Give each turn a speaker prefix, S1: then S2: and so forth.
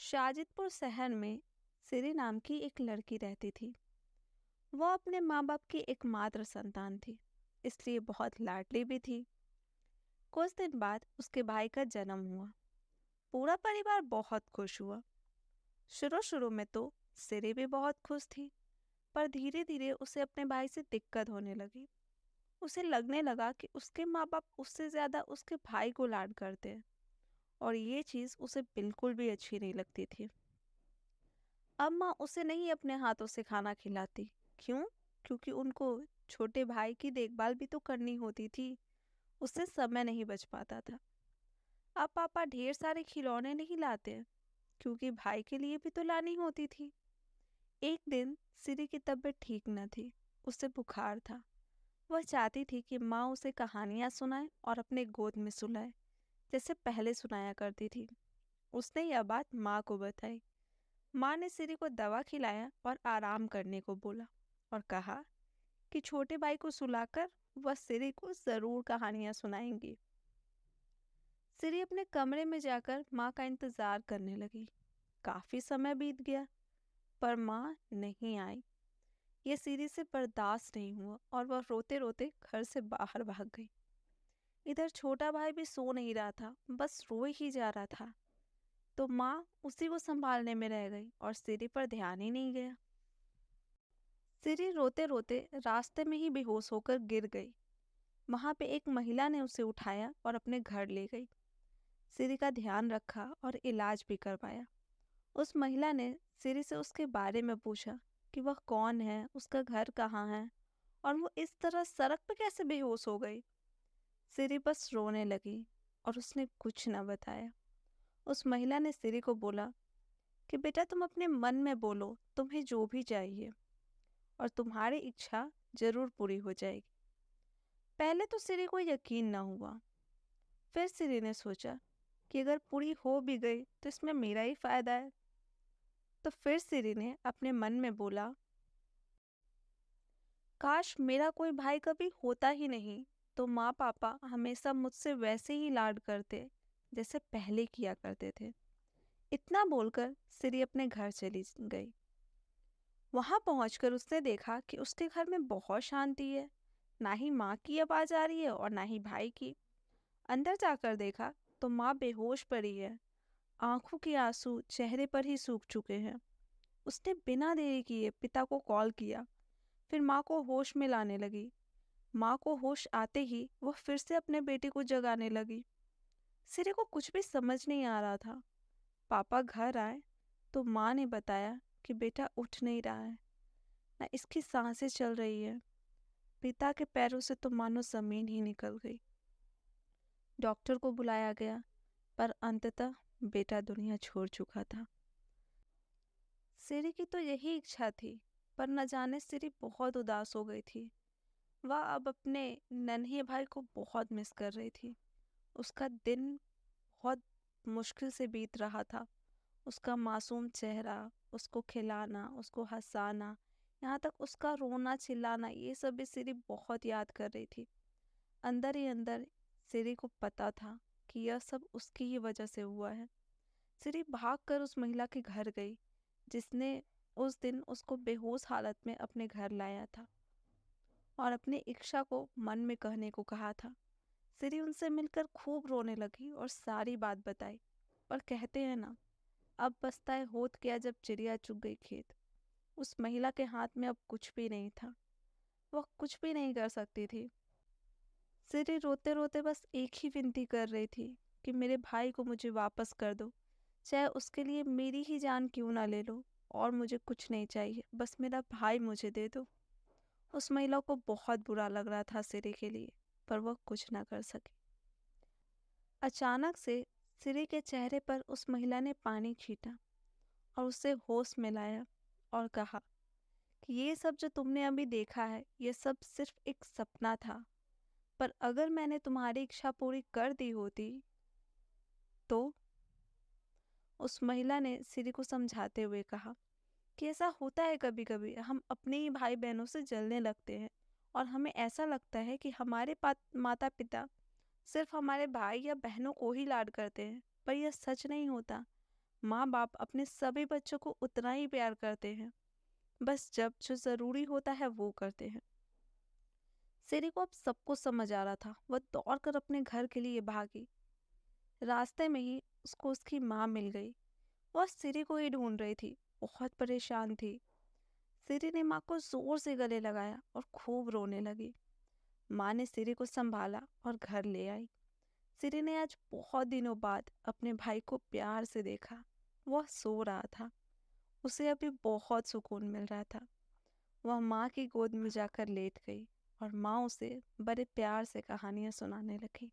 S1: शाजिदपुर शहर में सिरी नाम की एक लड़की रहती थी। वह अपने माँ बाप की एकमात्र संतान थी, इसलिए बहुत लाडली भी थी। कुछ दिन बाद उसके भाई का जन्म हुआ। पूरा परिवार बहुत खुश हुआ। शुरू शुरू में तो सिरी भी बहुत खुश थी, पर धीरे धीरे उसे अपने भाई से दिक्कत होने लगी। उसे लगने लगा कि उसके माँ बाप उससे ज्यादा उसके भाई को लाड करते हैं, और ये चीज़ उसे बिल्कुल भी अच्छी नहीं लगती थी। अब माँ उसे नहीं अपने हाथों से खाना खिलाती। क्यों? क्योंकि उनको छोटे भाई की देखभाल भी तो करनी होती थी। उससे समय नहीं बच पाता था। अब पापा ढेर सारे खिलौने नहीं लाते, क्योंकि भाई के लिए भी तो लानी होती थी। एक दिन सिरी की तबीयत ठीक न थी। उसे बुखार था। वह चाहती थी कि माँ उसे कहानियाँ सुनाए और अपने गोद में सुलाए, जैसे पहले सुनाया करती थी। उसने यह बात माँ को बताई। माँ ने सिरी को दवा खिलाया और आराम करने को बोला, और कहा कि छोटे भाई को सुलाकर वह सिरी को जरूर कहानियां सुनाएंगी। सिरी अपने कमरे में जाकर माँ का इंतजार करने लगी। काफी समय बीत गया, पर माँ नहीं आई। ये सिरी से बर्दाश्त नहीं हुआ और वह रोते रोते घर से बाहर भाग गई। इधर छोटा भाई भी सो नहीं रहा था, बस रो ही जा रहा था। तो माँ उसी को संभालने में रह गई और सिरी पर ध्यान ही नहीं गया। सिरी रोते रोते रास्ते में ही बेहोश होकर गिर गई। वहां पे एक महिला ने उसे उठाया और अपने घर ले गई। सिरी का ध्यान रखा और इलाज भी करवाया। उस महिला ने सिरी से उसके बारे में पूछा कि वह कौन है, उसका घर कहाँ है, और वो इस तरह सड़क पे कैसे बेहोश हो गई। सिरी बस रोने लगी और उसने कुछ न बताया। उस महिला ने सिरी को बोला कि बेटा, तुम अपने मन में बोलो तुम्हें जो भी चाहिए, और तुम्हारी इच्छा जरूर पूरी हो जाएगी। पहले तो सिरी को यकीन न हुआ। फिर सिरी ने सोचा कि अगर पूरी हो भी गई तो इसमें मेरा ही फायदा है। तो फिर सिरी ने अपने मन में बोला, काश मेरा कोई भाई कभी होता ही नहीं, तो माँ पापा हमेशा मुझसे वैसे ही लाड करते जैसे पहले किया करते थे। इतना बोलकर सिरी अपने घर चली गई। वहां पहुंचकर उसने देखा कि उसके घर में बहुत शांति है। ना ही माँ की आवाज आ रही है और ना ही भाई की। अंदर जाकर देखा तो माँ बेहोश पड़ी है। आंखों के आंसू चेहरे पर ही सूख चुके हैं। उसने बिना देरी किए पिता को कॉल किया। फिर माँ को होश में लाने लगी। माँ को होश आते ही वह फिर से अपने बेटे को जगाने लगी। सिरे को कुछ भी समझ नहीं आ रहा था। पापा घर आए तो माँ ने बताया कि बेटा उठ नहीं रहा है, ना इसकी सांसें चल रही है। पिता के पैरों से तो मानो जमीन ही निकल गई। डॉक्टर को बुलाया गया, पर अंततः बेटा दुनिया छोड़ चुका था। सिरी की तो यही इच्छा थी, पर न जाने सिरी बहुत उदास हो गई थी। वह अब अपने नन्हे भाई को बहुत मिस कर रही थी। उसका दिन बहुत मुश्किल से बीत रहा था। उसका मासूम चेहरा, उसको खिलाना, उसको हंसाना, यहाँ तक उसका रोना चिल्लाना, ये सब भी सिरी बहुत याद कर रही थी। अंदर ही अंदर सिरी को पता था कि यह सब उसकी ही वजह से हुआ है। सिरी भागकर उस महिला के घर गई जिसने उस दिन उसको बेहोश हालत में अपने घर लाया था और अपनी इच्छा को मन में कहने को कहा था। सिरी उनसे मिलकर खूब रोने लगी और सारी बात बताई। पर कहते हैं ना, अब बसता है होत क्या जब चिड़िया चुग गई खेत। उस महिला के हाथ में अब कुछ भी नहीं था। वह कुछ भी नहीं कर सकती थी। सिरी रोते रोते बस एक ही विनती कर रही थी कि मेरे भाई को मुझे वापस कर दो, चाहे उसके लिए मेरी ही जान क्यों ना ले लो, और मुझे कुछ नहीं चाहिए, बस मेरा भाई मुझे दे दो। उस महिला को बहुत बुरा लग रहा था सिरी के लिए, पर वह कुछ ना कर सकी। अचानक से सिरी के चेहरे पर उस महिला ने पानी छीटा और उसे होश में लाया और कहा कि ये सब जो तुमने अभी देखा है, ये सब सिर्फ एक सपना था। पर अगर मैंने तुम्हारी इच्छा पूरी कर दी होती तो। उस महिला ने सिरी को समझाते हुए कहा कि ऐसा होता है, कभी कभी हम अपने ही भाई बहनों से जलने लगते हैं और हमें ऐसा लगता है कि हमारे माता पिता सिर्फ हमारे भाई या बहनों को ही लाड करते हैं, पर यह सच नहीं होता। माँ बाप अपने सभी बच्चों को उतना ही प्यार करते हैं, बस जब जो ज़रूरी होता है वो करते हैं। सिरी को अब सब कुछ समझ आ रहा था। वह दौड़कर अपने घर के लिए भागी। रास्ते में ही उसको उसकी माँ मिल गई। वह सिरी को ही ढूंढ रही थी, बहुत परेशान थी। सिरी ने माँ को जोर से गले लगाया और खूब रोने लगी। माँ ने सिरी को संभाला और घर ले आई। सिरी ने आज बहुत दिनों बाद अपने भाई को प्यार से देखा। वह सो रहा था। उसे अभी बहुत सुकून मिल रहा था। वह माँ की गोद में जाकर लेट गई और माँ उसे बड़े प्यार से कहानियां सुनाने लगी।